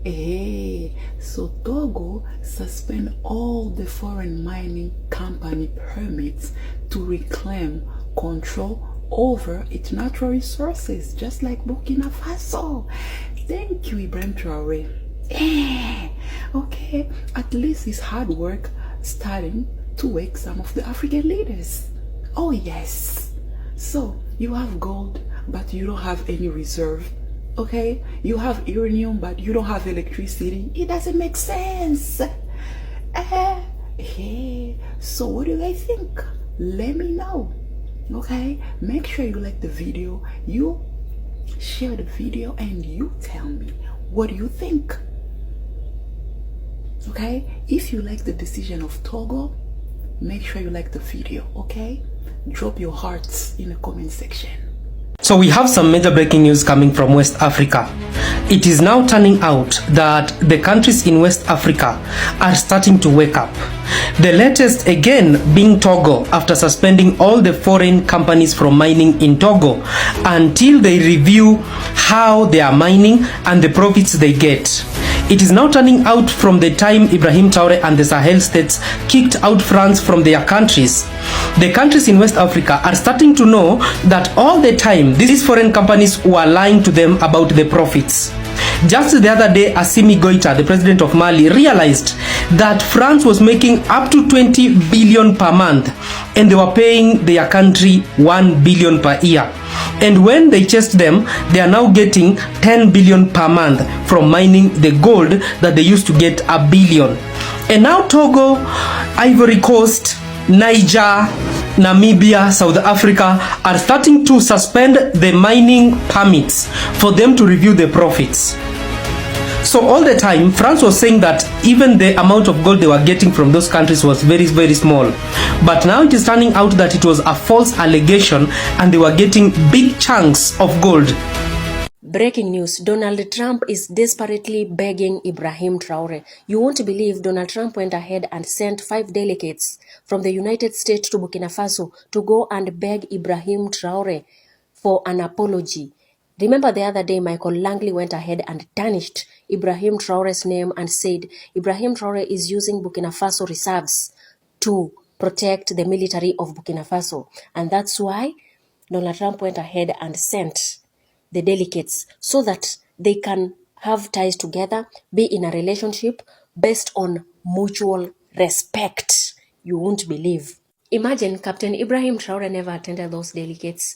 So Togo suspend all the foreign mining company permits to reclaim control over its natural resources, just like Burkina Faso. Thank you, Ibrahim Traore. Okay, at least his hard work starting to wake some of the African leaders. Oh yes. So you have gold, but you don't have any reserve. Okay, you have uranium, but you don't have electricity. It doesn't make sense. So what do you guys think? Let me know. Okay, make sure you like the video, you share the video, and you tell me what do you think. Okay, if you like the decision of Togo, make sure you like the video. Okay, drop your hearts in the comment section. So we have some major breaking news coming from West Africa. It is now turning out that the countries in West Africa are starting to wake up. The latest again being Togo, after suspending all the foreign companies from mining in Togo until they review how they are mining and the profits they get. It is now turning out from the time Ibrahim Traore and the Sahel states kicked out France from their countries. The countries in West Africa are starting to know that all the time these foreign companies were lying to them about the profits. Just the other day, Assimi Goïta, the president of Mali, realized that France was making up to 20 billion per month and they were paying their country 1 billion per year. And when they chased them, they are now getting 10 billion per month from mining the gold that they used to get 1 billion. And now Togo, Ivory Coast, Niger, Namibia, South Africa are starting to suspend the mining permits for them to review the profits. So all the time, France was saying that even the amount of gold they were getting from those countries was very, very small. But now it is turning out that it was a false allegation and they were getting big chunks of gold. Breaking news, Donald Trump is desperately begging Ibrahim Traore. You won't believe Donald Trump went ahead and sent 5 delegates from the United States to Burkina Faso to go and beg Ibrahim Traore for an apology. Remember the other day, Michael Langley went ahead and tarnished Ibrahim Traore's name and said Ibrahim Traore is using Burkina Faso reserves to protect the military of Burkina Faso. And that's why Donald Trump went ahead and sent the delegates so that they can have ties together, be in a relationship based on mutual respect. You won't believe. Imagine Captain Ibrahim Traore never attended those delegates.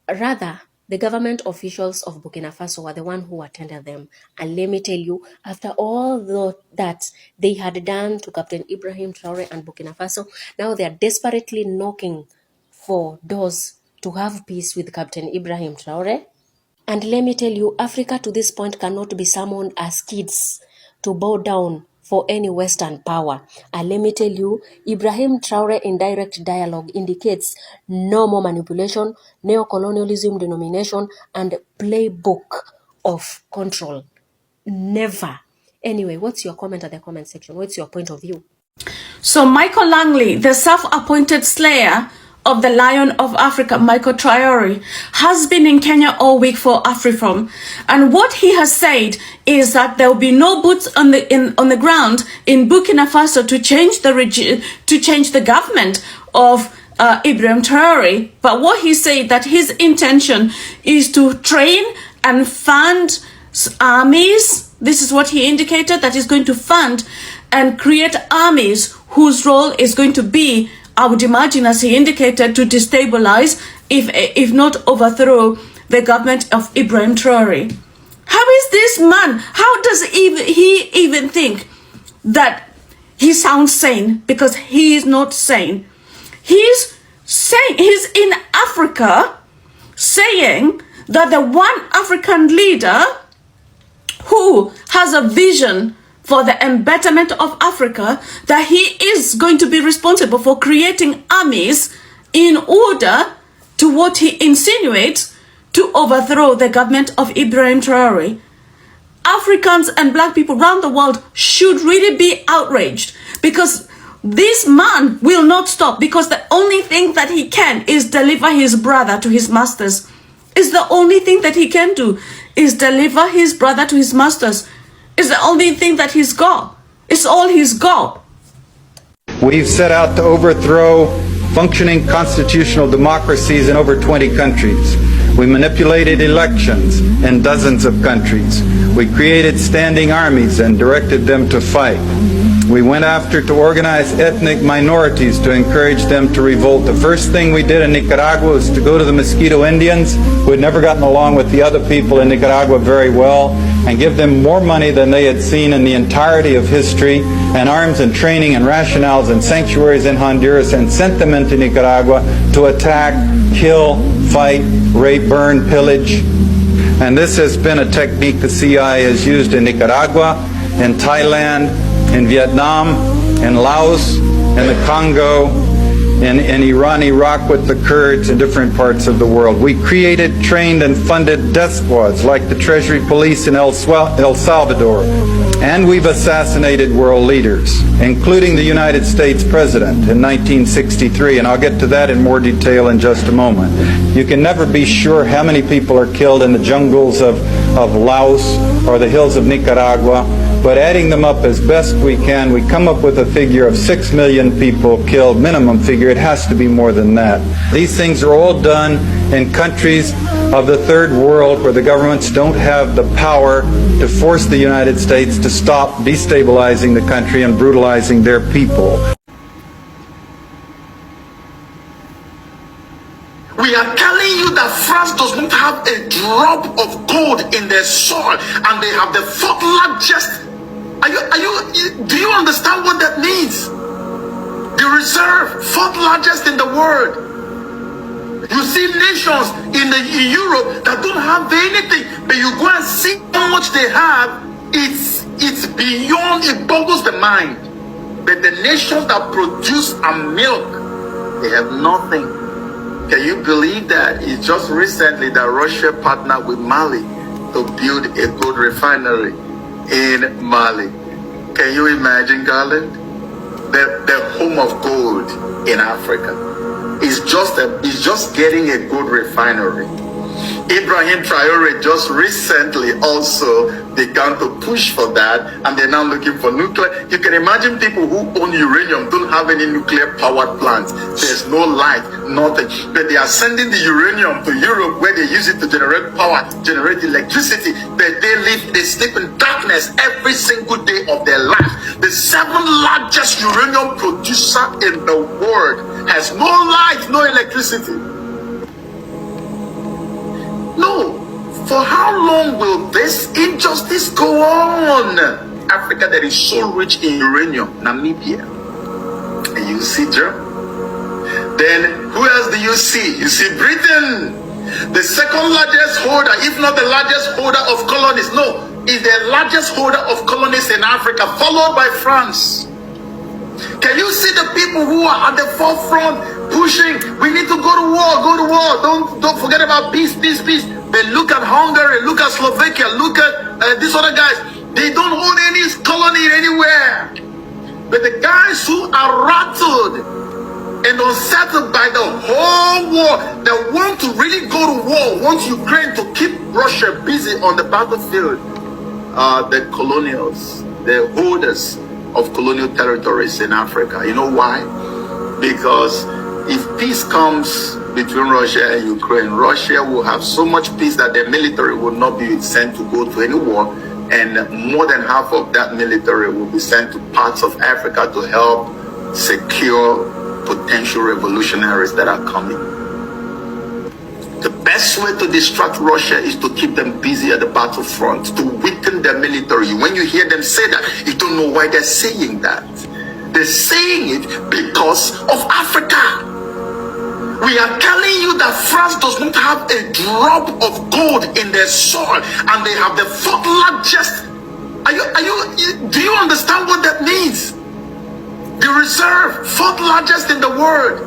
Rather, the government officials of Burkina Faso were the one who attended them. And let me tell you, after all that they had done to Captain Ibrahim Traore and Burkina Faso, now they are desperately knocking for doors to have peace with Captain Ibrahim Traore. And let me tell you, Africa to this point cannot be summoned as kids to bow down for any Western power. And let me tell you, Ibrahim Traore in direct dialogue indicates no more manipulation, neo-colonialism denomination, and playbook of control. Never. Anyway, what's your comment at the comment section? What's your point of view? So Michael Langley, the self-appointed slayer of the Lion of Africa, Michael Traore, has been in Kenya all week for AfriForum, and what he has said is that there will be no boots on the ground in Burkina Faso to change the government of Ibrahim Traore. But what he said that his intention is to train and fund armies. This is what he indicated, that he's going to fund and create armies whose role is going to be, I would imagine, as he indicated, to destabilize, if not overthrow, the government of Ibrahim Traore. How is this man? How does he even think that he sounds sane? Because he is not sane. He's in Africa saying that the one African leader who has a vision for the embetterment of Africa, that he is going to be responsible for creating armies in order to, what he insinuates, to overthrow the government of Ibrahim Traore. Africans and black people around the world should really be outraged, because this man will not stop, because the only thing that he can is deliver his brother to his masters. Is the only thing that he can do, is deliver his brother to his masters. It's the only thing that he's got. It's all he's got. We've set out to overthrow functioning constitutional democracies in over 20 countries. We manipulated elections in dozens of countries. We created standing armies and directed them to fight. We went after to organize ethnic minorities to encourage them to revolt. The first thing we did in Nicaragua was to go to the Mosquito Indians, who had never gotten along with the other people in Nicaragua very well, and give them more money than they had seen in the entirety of history, and arms and training and rationales and sanctuaries in Honduras, and sent them into Nicaragua to attack, kill, fight, rape, burn, pillage. And this has been a technique the CIA has used in Nicaragua, in Thailand, in Vietnam, in Laos, in the Congo, in Iran, Iraq with the Kurds, in different parts of the world. We created, trained, and funded death squads like the Treasury Police in El Salvador. And we've assassinated world leaders, including the United States President in 1963, and I'll get to that in more detail in just a moment. You can never be sure how many people are killed in the jungles of Laos or the hills of Nicaragua, but adding them up as best we can, we come up with a figure of 6 million people killed, minimum figure. It has to be more than that. These things are all done in countries of the third world where the governments don't have the power to force the United States to stop destabilizing the country and brutalizing their people. We are telling you that France does not have a drop of gold in their soil, and they have the fourth largest. Do you understand what that means? The reserve, fourth largest in the world. You see nations in Europe that don't have anything, but you go and see how much they have. It's beyond, it boggles the mind. But the nations that produce and milk, they have nothing. Can you believe that? It's just recently that Russia partnered with Mali to build a gold refinery in Mali. Can you imagine, Garland? The home of gold in Africa is just getting a gold refinery. Ibrahim Traore just recently also began to push for that, and they're now looking for nuclear. You can imagine people who own uranium don't have any nuclear powered plants. There's no light, nothing. But they are sending the uranium to Europe where they use it to generate power, generate electricity. But they sleep in darkness every single day of their life. The 7th largest uranium producer in the world has no light, no electricity. No, for how long will this injustice go on? Africa that is so rich in uranium, Namibia. And you see Germany. Then who else do you see? You see Britain, the 2nd largest holder, if not the largest holder of colonies. No, is the largest holder of colonies in Africa, followed by France. Can you see the people who are at the forefront pushing? We need to go to war, go to war. Don't forget about peace, peace, peace. But look at Hungary, look at Slovakia, look at these other guys. They don't own any colony anywhere. But the guys who are rattled and unsettled by the whole war, that want to really go to war, want Ukraine to keep Russia busy on the battlefield, are the colonials, the holders of colonial territories in Africa. You know why? Because if peace comes between Russia and Ukraine, Russia will have so much peace that their military will not be sent to go to any war, and more than half of that military will be sent to parts of Africa to help secure potential revolutionaries that are coming. The best way to distract Russia is to keep them busy at the battlefront, to weaken their military. When you hear them say that, you don't know why they're saying that. They're saying it because of Africa. We are telling you that France does not have a drop of gold in their soil, and they have the 4th largest. Do you understand what that means? The reserve, 4th largest in the world.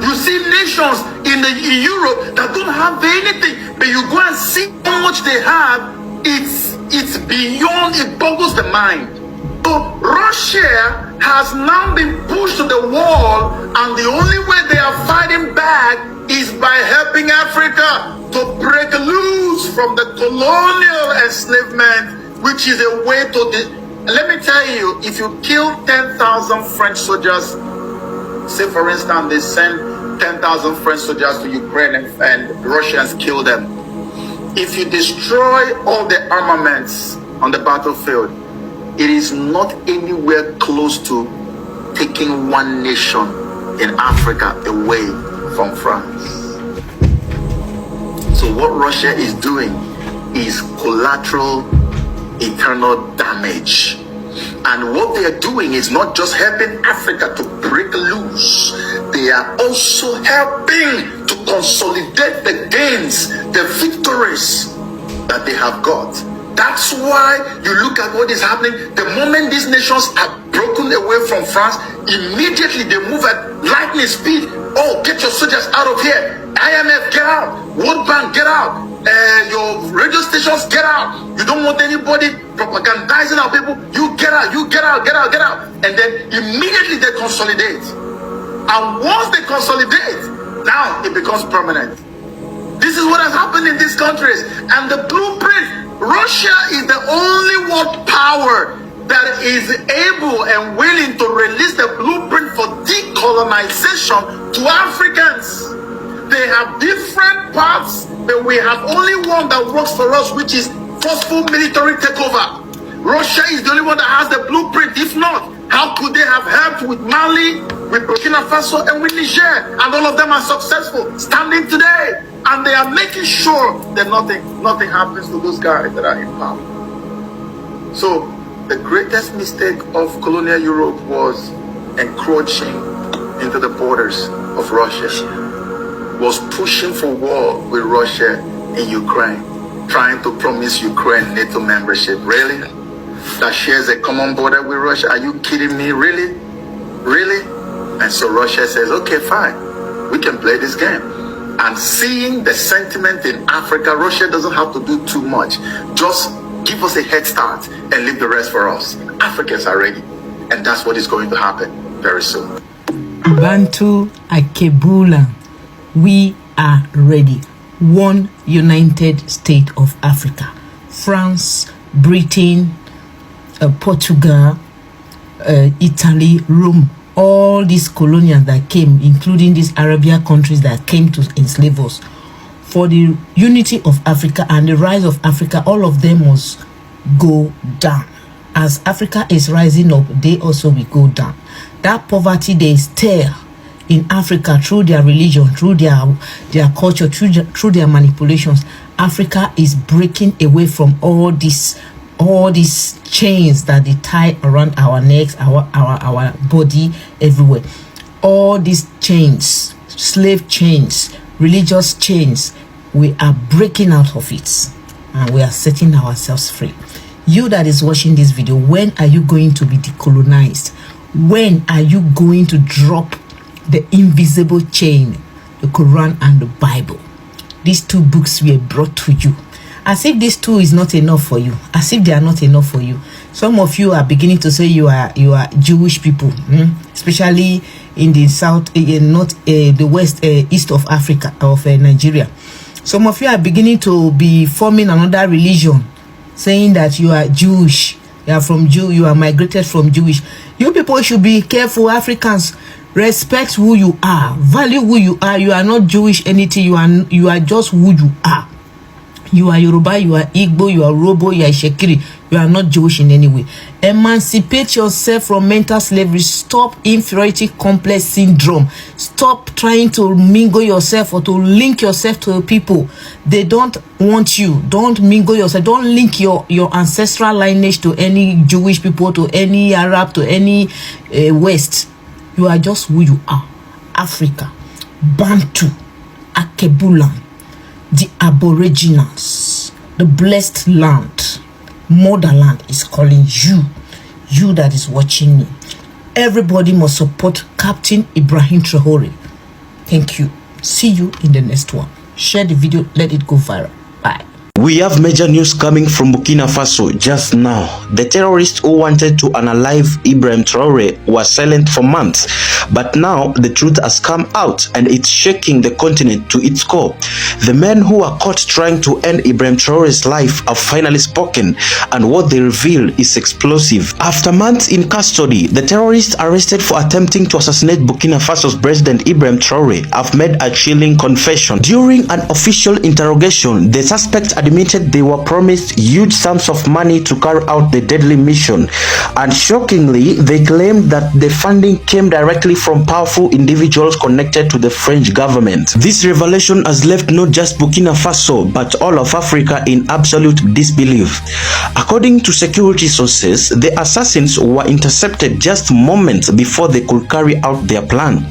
You see nations in Europe that don't have anything, but you go and see how much they have. It's beyond, it boggles the mind. So Russia has now been pushed to the wall, and the only way they are fighting back is by helping Africa to break loose from the colonial enslavement which is a way to... Let me tell you, if you kill 10,000 French soldiers, say for instance they send 10,000 French soldiers to Ukraine and Russians kill them. If you destroy all the armaments on the battlefield, it is not anywhere close to taking one nation in Africa away from France. So what Russia is doing is collateral eternal damage. And what they are doing is not just helping Africa to break loose, they are also helping to consolidate the gains, the victories that they have got. That's why you look at what is happening. The moment these nations are broken away from France, immediately they move at lightning speed. Oh, get your soldiers out of here. IMF, get out. World Bank, get out. Your radio stations, get out. You don't want anybody propagandizing our people. You get out, you get out, get out, get out. And then immediately they consolidate. And once they consolidate, now it becomes permanent. This is what has happened in these countries. And the blueprint, Russia is the only world power that is able and willing to release the blueprint for decolonization to Africans. They have different paths, but we have only one that works for us, which is forceful military takeover. Russia is the only one that has the blueprint. If not, how could they have helped with Mali, with Burkina Faso, and with Niger? And all of them are successful, standing today. And they are making sure that nothing happens to those guys that are in power. So the greatest mistake of colonial Europe was encroaching into the borders of Russia, was pushing for war with Russia in Ukraine, trying to promise Ukraine NATO membership. Really? That shares a common border with Russia? Are you kidding me? Really? Really? And so Russia says, okay, fine, we can play this game. And seeing the sentiment in Africa, Russia doesn't have to do too much. Just give us a head start and leave the rest for us. Africans are ready. And that's what is going to happen very soon. Bantu Akebula, we are ready. One United States of Africa. France, Britain, Portugal, Italy, Rome. All these colonials that came, including these Arabian countries that came to enslave us, for the unity of Africa and the rise of Africa, all of them must go down. As Africa is rising up, they also will go down. That poverty they stir in Africa through their religion, through their culture, through their manipulations, Africa is breaking away from all these chains that they tie around our necks, our body, everywhere. All these chains, slave chains, religious chains, we are breaking out of it and we are setting ourselves free. You that is watching this video, when are you going to be decolonized? When are you going to drop the invisible chain, the Quran and the Bible? These two books were brought to you. As if these two is not enough for you, as if they are not enough for you. Some of you are beginning to say you are Jewish people, especially in the south, the west, east of Africa, of Nigeria. Some of you are beginning to be forming another religion, saying that you are Jewish, you are from Jew, you are migrated from Jewish. You people should be careful. Africans, respect who you are, value who you are. You are not Jewish anything. You are just who you are. You are Yoruba, you are Igbo, you are Robo, you are Shekiri. You are not Jewish in any way. Emancipate yourself from mental slavery. Stop inferiority complex syndrome. Stop trying to mingle yourself or to link yourself to people. They don't want you. Don't mingle yourself. Don't link your ancestral lineage to any Jewish people, to any Arab, to any West. You are just who you are. Africa, Bantu, Akebulan, the Aboriginals, the blessed land, motherland is calling you. You that is watching me. Everybody must support Captain Ibrahim Traore. Thank you. See you in the next one. Share the video. Let it go viral. Bye. We have major news coming from Burkina Faso just now. The terrorists who wanted to unalive Ibrahim Traore were silent for months, but now the truth has come out and it's shaking the continent to its core. The men who were caught trying to end Ibrahim Traore's life have finally spoken, and what they reveal is explosive. After months in custody, the terrorists arrested for attempting to assassinate Burkina Faso's President Ibrahim Traore have made a chilling confession. During an official interrogation, the suspects admitted they were promised huge sums of money to carry out the deadly mission, and shockingly, they claimed that the funding came directly from powerful individuals connected to the French government. This revelation has left not just Burkina Faso but all of Africa in absolute disbelief. According to security sources, the assassins were intercepted just moments before they could carry out their plan,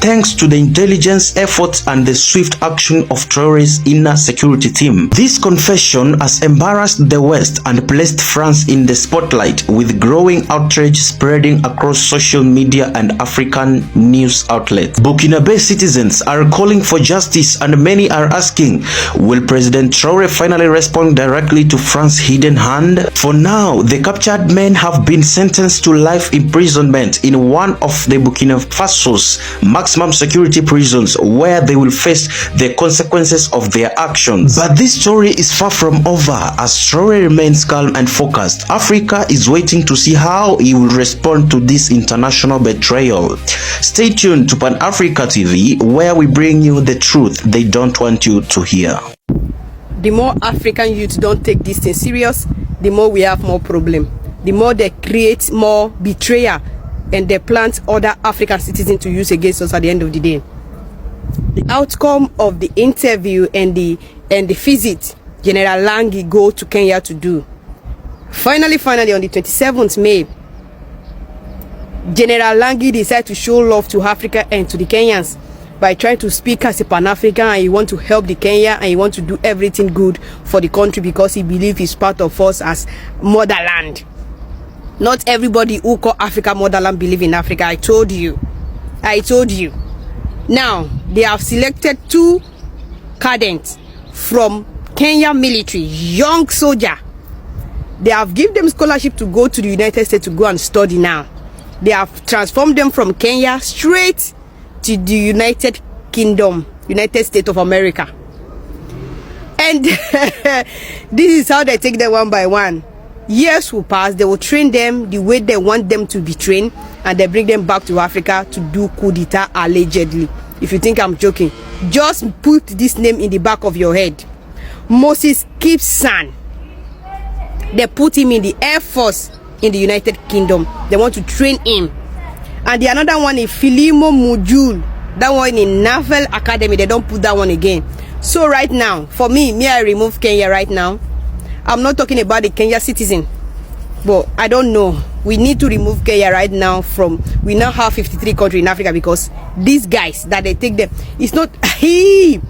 thanks to the intelligence efforts and the swift action of Traore's inner security team. This confession has embarrassed the West and placed France in the spotlight, with growing outrage spreading across social media and African news outlets. Burkinabe citizens are calling for justice, and many are asking, will President Traore finally respond directly to France's hidden hand? For now, the captured men have been sentenced to life imprisonment in one of the Burkina Faso's maximum security prisons, where they will face the consequences of their actions. But this story is far from over, as Traore remains calm and focused. Africa is waiting to see how he will respond to this international betrayal. Stay tuned to Pan Africa TV, where we bring you the truth they don't want you to hear. The more African youth don't take this thing serious, the more we have more problem. The more they create more betrayal, and they plant other African citizens to use against us at the end of the day. The outcome of the interview and the visit General Langi go to Kenya to do. Finally, on the 27th May, General Langi decided to show love to Africa and to the Kenyans by trying to speak as a Pan-African, and he want to help the Kenya, and he want to do everything good for the country because he believes he's part of us as motherland. Not everybody who call Africa motherland believe in Africa. I told you. Now, they have selected 2 cadets from Kenya military, young soldier. They have given them scholarship to go to the United States to go and study now. They have transformed them from Kenya straight to the United Kingdom, United States of America. And this is how they take them one by one. Years will pass, they will train them the way they want them to be trained, and they bring them back to Africa to do coup d'etat allegedly. If you think I'm joking, just put this name in the back of your head. Moses Gibson. They put him in the Air Force in the United Kingdom. They want to train him. And the another one is Filimo Mujul. That one in Naval Academy. They don't put that one again. So right now, for me, I remove Kenya right now. I'm not talking about the Kenya citizen, but I don't know. We need to remove Kenya right now from. We now have 53 countries in Africa because these guys that they take them, it's not I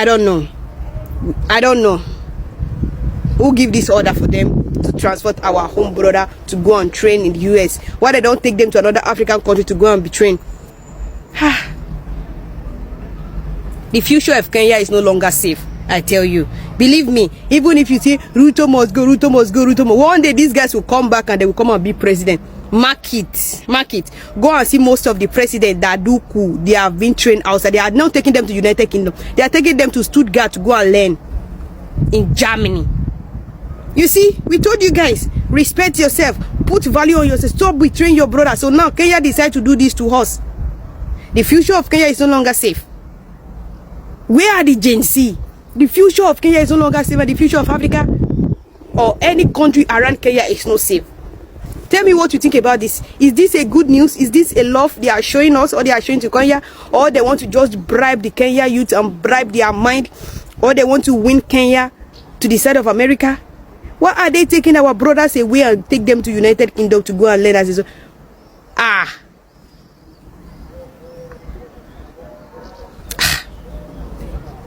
don't know who give this order for them to transport our home brother to go and train in the US. Why they don't take them to another African country to go and be trained? The future of Kenya is no longer safe. I tell you, believe me, even if you say Ruto must go, one day these guys will come back and they will come and be president. Mark it. Go and see most of the presidents that do coup. They have been trained outside. They are now taking them to United Kingdom. They are taking them to Stuttgart to go and learn in Germany. You see, we told you guys, respect yourself, put value on yourself, stop betraying your brother. So now Kenya decide to do this to us. The future of Kenya is no longer safe. Where are the Gen Z? The future of Kenya is no longer safe, and the future of Africa or any country around Kenya is not safe. Tell me what you think about this. Is this a good news? Is this a love they are showing us, or they are showing to Kenya, or they want to just bribe the Kenya youth and bribe their mind, or they want to win Kenya to the side of America? Why are they taking our brothers away and take them to United Kingdom to go and learn as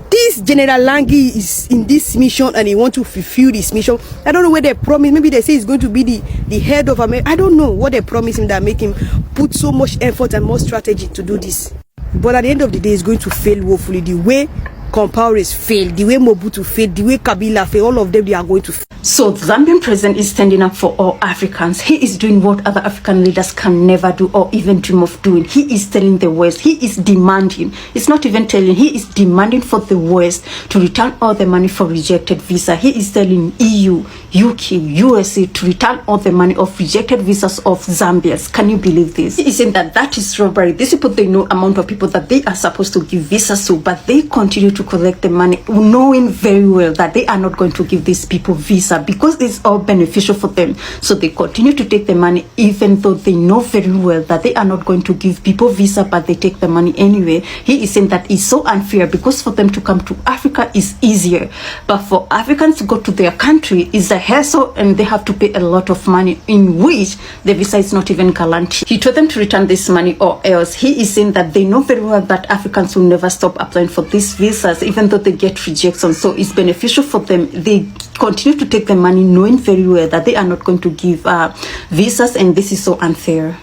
This General Langi is in this mission and he wants to fulfill this mission. I don't know where they promise. Maybe they say he's going to be the head of America. I don't know what they promise him that make him put so much effort and more strategy to do this. But at the end of the day, he's going to fail woefully. The way Compaorés failed, the way Mobutu failed, the way Kabila failed, all of them, they are going to fail. So the Zambian president is standing up for all Africans. He is doing what other African leaders can never do or even dream of doing. He is telling the West, he is demanding, it's not even telling, he is demanding for the West to return all the money for rejected visa. He is telling EU, UK, USA to return all the money of rejected visas of Zambians. Can you believe this? He is saying that that is robbery. These people, they know amount of people that they are supposed to give visas to, but they continue to collect the money, knowing very well that they are not going to give these people visa because it's all beneficial for them. So they continue to take the money even though they know very well that they are not going to give people visa, but they take the money anyway. He is saying that it's so unfair because for them to come to Africa is easier, but for Africans to go to their country is a hassle and they have to pay a lot of money, in which the visa is not even guaranteed. He told them to return this money or else. He is saying that they know very well that Africans will never stop applying for these visas even though they get rejection. So it's beneficial for them. They continue to take the money knowing very well that they are not going to give visas, and this is so unfair.